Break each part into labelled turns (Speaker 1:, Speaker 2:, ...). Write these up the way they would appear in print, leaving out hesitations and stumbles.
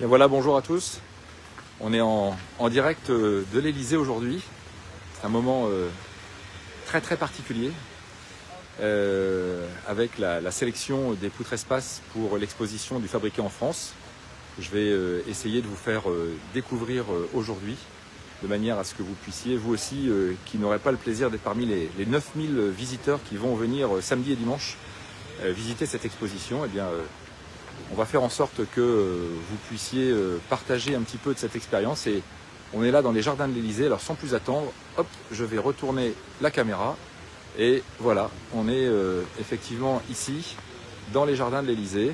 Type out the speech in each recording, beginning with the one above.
Speaker 1: Et voilà, bonjour à tous. On est en direct de l'Elysée aujourd'hui. C'est un moment très particulier avec la sélection des poutres espace pour l'exposition du Fabriqué en France. Je vais essayer de vous faire découvrir aujourd'hui, de manière à ce que vous puissiez, vous aussi, qui n'aurez pas le plaisir d'être parmi les 9000 visiteurs qui vont venir samedi et dimanche visiter cette exposition, eh bien, on va faire en sorte que vous puissiez partager un petit peu de cette expérience. Et on est là dans les jardins de l'Elysée. Alors sans plus attendre, hop, je vais retourner la caméra. Et voilà, on est effectivement ici, dans les jardins de l'Elysée.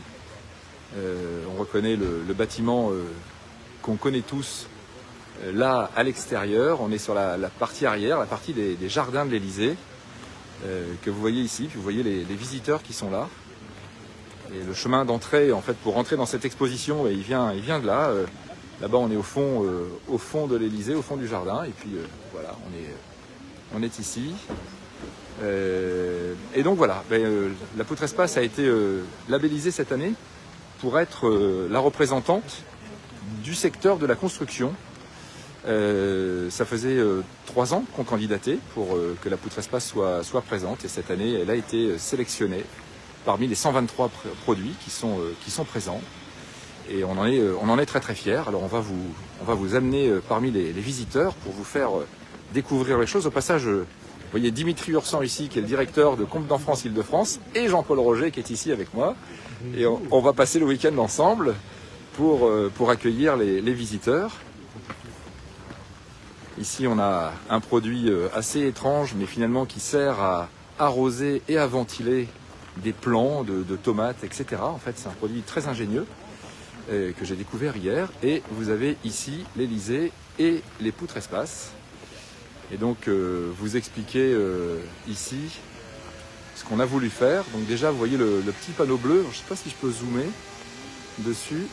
Speaker 1: On reconnaît le bâtiment qu'on connaît tous là à l'extérieur. On est sur la partie arrière, la partie des jardins de l'Elysée que vous voyez ici. Puis vous voyez les visiteurs qui sont là. Et le chemin d'entrée, en fait, pour rentrer dans cette exposition, il vient de là. Là-bas, on est au fond de l'Elysée, au fond du jardin. Et puis voilà, on est ici. Et donc voilà, la poutre espace a été labellisée cette année pour être la représentante du secteur de la construction. Ça faisait 3 ans qu'on candidatait pour que la poutre espace soit présente. Et cette année, elle a été sélectionnée parmi les 123 produits qui sont présents. Et on en est très fiers. Alors on va vous amener parmi les visiteurs pour vous faire découvrir les choses. Au passage, vous voyez Dimitri Ursan ici, qui est le directeur de Compte dans France Île-de-France, et Jean-Paul Roger qui est ici avec moi. Et on va passer le week-end ensemble pour accueillir les visiteurs. Ici, on a un produit assez étrange, mais finalement qui sert à arroser et à ventiler des plants de tomates, etc. En fait, c'est un produit très ingénieux que j'ai découvert hier. Et vous avez ici l'Elysée et les poutres espace. Et donc, vous expliquer ici ce qu'on a voulu faire. Donc déjà, vous voyez le petit panneau bleu. Alors, je ne sais pas si je peux zoomer dessus.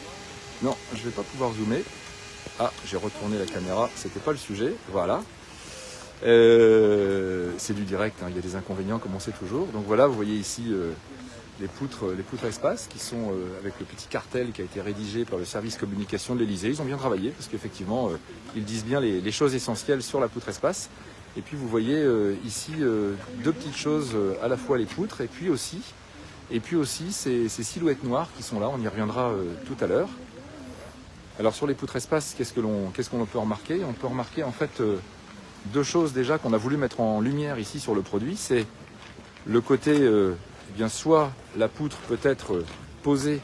Speaker 1: Non, je ne vais pas pouvoir zoomer. Ah, j'ai retourné la caméra. C'était pas le sujet. Voilà. C'est du direct, hein, il y a des inconvénients comme on sait toujours. Donc voilà, vous voyez ici les poutres espace qui sont avec le petit cartel qui a été rédigé par le service communication de l'Elysée. Ils ont bien travaillé parce qu'effectivement ils disent bien les choses essentielles sur la poutre espace. Et puis vous voyez ici 2 petites choses, à la fois les poutres et puis aussi ces silhouettes noires qui sont là. On y reviendra tout à l'heure. Alors sur les poutres espace, qu'est-ce qu'on peut remarquer? On peut remarquer en fait 2 choses déjà qu'on a voulu mettre en lumière ici sur le produit. C'est le côté, eh bien, soit la poutre peut être posée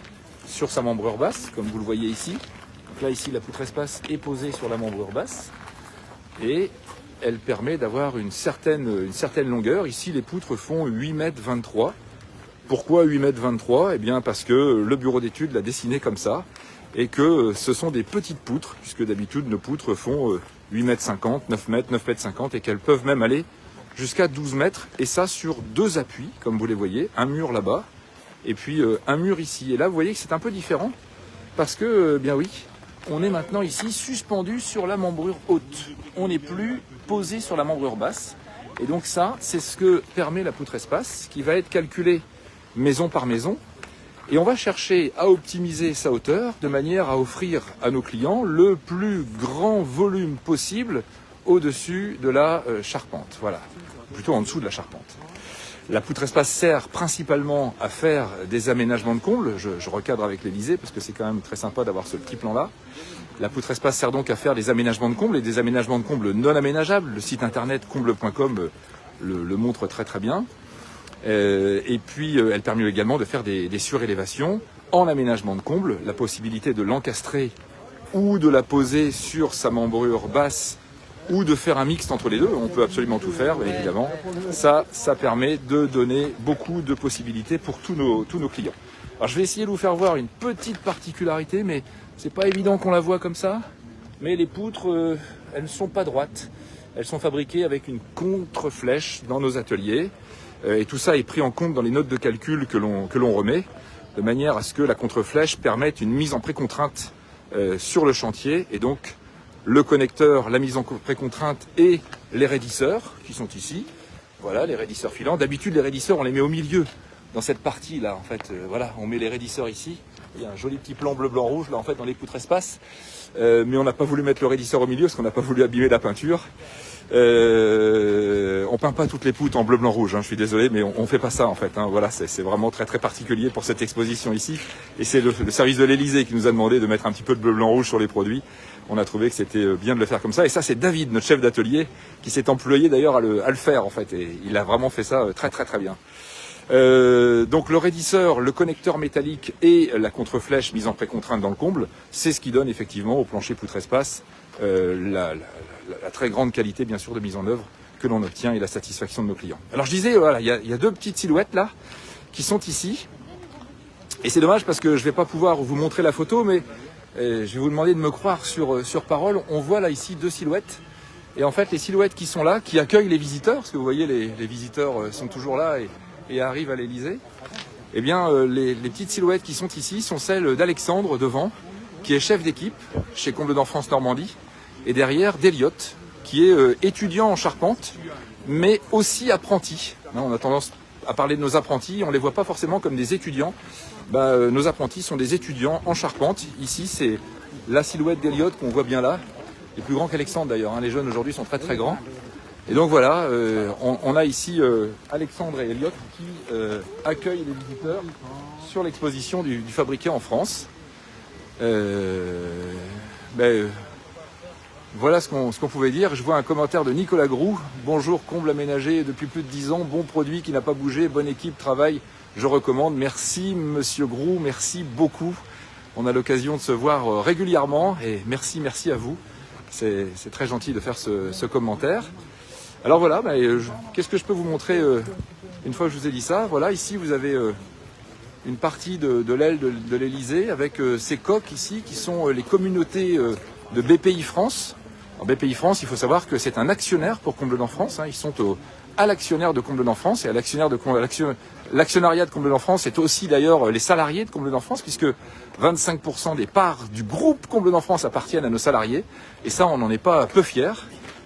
Speaker 1: sur sa membrure basse, comme vous le voyez ici. Donc là, ici, la poutre espace est posée sur la membrure basse. Et elle permet d'avoir une certaine longueur. Ici, les poutres font 8,23 m. Pourquoi 8,23 m? Eh bien, parce que le bureau d'études l'a dessiné comme ça. Et que ce sont des petites poutres, puisque d'habitude, nos poutres font 8,50 m, 9 m, 9,50 m, et qu'elles peuvent même aller jusqu'à 12 mètres, et ça sur 2 appuis, comme vous les voyez, un mur là-bas, et puis un mur ici. Et là, vous voyez que c'est un peu différent, parce que, bien oui, on est maintenant ici suspendu sur la membrure haute. On n'est plus posé sur la membrure basse, et donc ça, c'est ce que permet la poutre espace, qui va être calculée maison par maison, et on va chercher à optimiser sa hauteur de manière à offrir à nos clients le plus grand volume possible au-dessus de la charpente. Voilà, plutôt en dessous de la charpente. La poutre espace sert principalement à faire des aménagements de combles. Je recadre avec l'Elysée parce que c'est quand même très sympa d'avoir ce petit plan-là. La poutre espace sert donc à faire des aménagements de combles et des aménagements de combles non aménageables. Le site internet comble.com le montre très bien. Et puis elle permet également de faire des surélévations en aménagement de comble, la possibilité de l'encastrer ou de la poser sur sa membrure basse ou de faire un mixte entre les deux. On peut absolument tout faire, évidemment. Ça permet de donner beaucoup de possibilités pour tous nos clients. Alors je vais essayer de vous faire voir une petite particularité, mais c'est pas évident qu'on la voit comme ça. Mais les poutres, elles ne sont pas droites. Elles sont fabriquées avec une contre-flèche dans nos ateliers. Et tout ça est pris en compte dans les notes de calcul que l'on remet, de manière à ce que la contre-flèche permette une mise en précontrainte sur le chantier. Et donc, le connecteur, la mise en précontrainte et les raidisseurs qui sont ici. Voilà, les raidisseurs filants. D'habitude, les raidisseurs, on les met au milieu, dans cette partie-là. En fait, voilà, on met les raidisseurs ici. Il y a un joli petit plan bleu, blanc, rouge là en fait dans les poutres espace. Mais on n'a pas voulu mettre le raidisseur au milieu parce qu'on n'a pas voulu abîmer la peinture. On peint pas toutes les poutres en bleu, blanc, rouge, hein, je suis désolé, mais on fait pas ça en fait. Hein, voilà, c'est vraiment très très particulier pour cette exposition ici. Et c'est le service de l'Elysée qui nous a demandé de mettre un petit peu de bleu, blanc, rouge sur les produits. On a trouvé que c'était bien de le faire comme ça. Et ça, c'est David, notre chef d'atelier, qui s'est employé d'ailleurs à le faire en fait. Et il a vraiment fait ça très très très bien. Donc le raidisseur, le connecteur métallique et la contre-flèche mise en pré-contrainte dans le comble, c'est ce qui donne effectivement au plancher poutre espace la très grande qualité bien sûr de mise en œuvre que l'on obtient et la satisfaction de nos clients. Alors je disais, voilà, il y a deux petites silhouettes là qui sont ici. Et c'est dommage parce que je ne vais pas pouvoir vous montrer la photo, mais je vais vous demander de me croire sur parole. On voit là ici deux silhouettes. Et en fait les silhouettes qui sont là, qui accueillent les visiteurs, parce que vous voyez les visiteurs sont toujours là et arrivent à l'Elysée, eh bien les petites silhouettes qui sont ici sont celles d'Alexandre devant, qui est chef d'équipe chez Combles d'Enfance Normandie, et derrière d'Eliott, qui est étudiant en charpente, mais aussi apprenti. On a tendance à parler de nos apprentis, on ne les voit pas forcément comme des étudiants. Nos apprentis sont des étudiants en charpente. Ici, c'est la silhouette d'Eliott qu'on voit bien là, les plus grands qu'Alexandre d'ailleurs, hein. Les jeunes aujourd'hui sont très très grands. Et donc voilà, on a ici Alexandre et Eliott qui accueillent les visiteurs sur l'exposition du fabriqué en France. Voilà ce qu'on pouvait dire. Je vois un commentaire de Nicolas Groux. Bonjour, comble aménagé depuis plus de 10 ans, bon produit qui n'a pas bougé, bonne équipe, travail, je recommande. Merci Monsieur Groux, merci beaucoup. On a l'occasion de se voir régulièrement et merci à vous. C'est très gentil de faire ce commentaire. Alors voilà, qu'est-ce que je peux vous montrer une fois que je vous ai dit ça? Voilà, ici vous avez une partie de l'aile de l'Elysée avec ces coques ici qui sont les communautés de BPI France. Alors BPI France, il faut savoir que c'est un actionnaire pour Combles d'Enfance. Hein. Ils sont à l'actionnaire de Combles d'Enfance et à l'actionnariat de Combles d'Enfance, c'est aussi d'ailleurs les salariés de Combles d'Enfance puisque 25% des parts du groupe Combles d'Enfance appartiennent à nos salariés. Et ça, on n'en est pas peu fiers.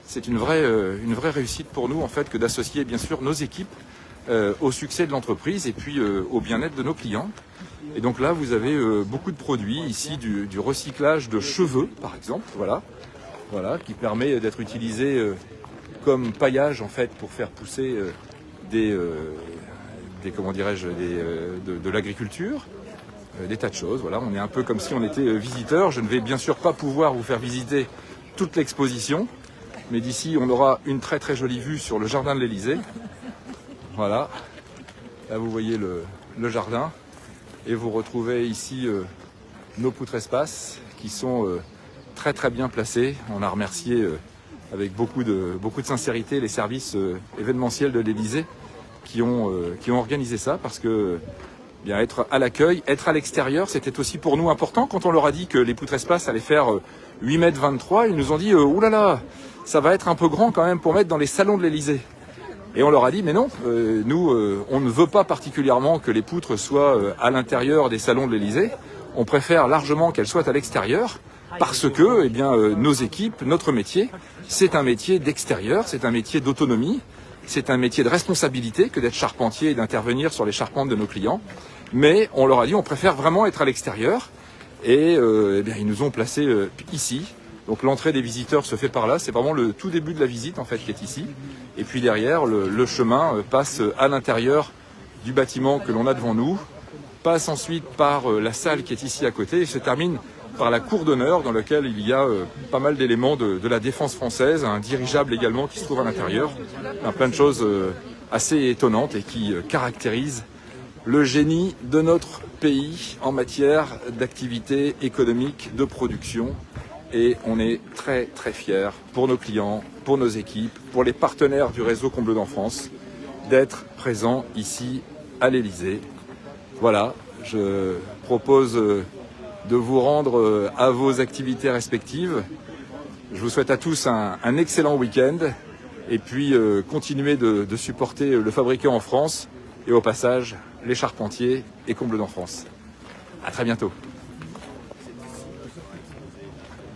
Speaker 1: C'est une vraie réussite pour nous en fait que d'associer bien sûr nos équipes au succès de l'entreprise et puis au bien-être de nos clients. Et donc là, vous avez beaucoup de produits ici, du recyclage de cheveux par exemple, voilà, qui permet d'être utilisé comme paillage en fait pour faire pousser de l'agriculture. Des tas de choses, voilà, on est un peu comme si on était visiteur. Je ne vais bien sûr pas pouvoir vous faire visiter toute l'exposition, mais d'ici on aura une très très jolie vue sur le jardin de l'Elysée. Voilà, là vous voyez le jardin et vous retrouvez ici nos poutres espace qui sont très très bien placées. On a remercié avec beaucoup de sincérité les services événementiels de l'Elysée qui ont organisé ça parce que bien être à l'accueil, être à l'extérieur, c'était aussi pour nous important. Quand on leur a dit que les poutres espace allaient faire 8,23 m, ils nous ont dit oulala, ça va être un peu grand quand même pour mettre dans les salons de l'Elysée. Et on leur a dit mais non, nous on ne veut pas particulièrement que les poutres soient à l'intérieur des salons de l'Elysée. On préfère largement qu'elles soient à l'extérieur parce que nos équipes, notre métier, c'est un métier d'extérieur, c'est un métier d'autonomie, c'est un métier de responsabilité que d'être charpentier et d'intervenir sur les charpentes de nos clients. Mais on leur a dit on préfère vraiment être à l'extérieur et ils nous ont placés ici. Donc l'entrée des visiteurs se fait par là, c'est vraiment le tout début de la visite en fait qui est ici. Et puis derrière, le chemin passe à l'intérieur du bâtiment que l'on a devant nous, passe ensuite par la salle qui est ici à côté et se termine par la cour d'honneur dans laquelle il y a pas mal d'éléments de la défense française, un dirigeable également qui se trouve à l'intérieur, plein de choses assez étonnantes et qui caractérisent le génie de notre pays en matière d'activité économique, de production. Et on est très très fiers pour nos clients, pour nos équipes, pour les partenaires du réseau Combles d'Enfance, d'être présents ici à l'Elysée. Voilà, je propose de vous rendre à vos activités respectives. Je vous souhaite à tous un excellent week-end et puis continuez de supporter le fabriqué en France et au passage les charpentiers et Combles d'Enfance. À très bientôt.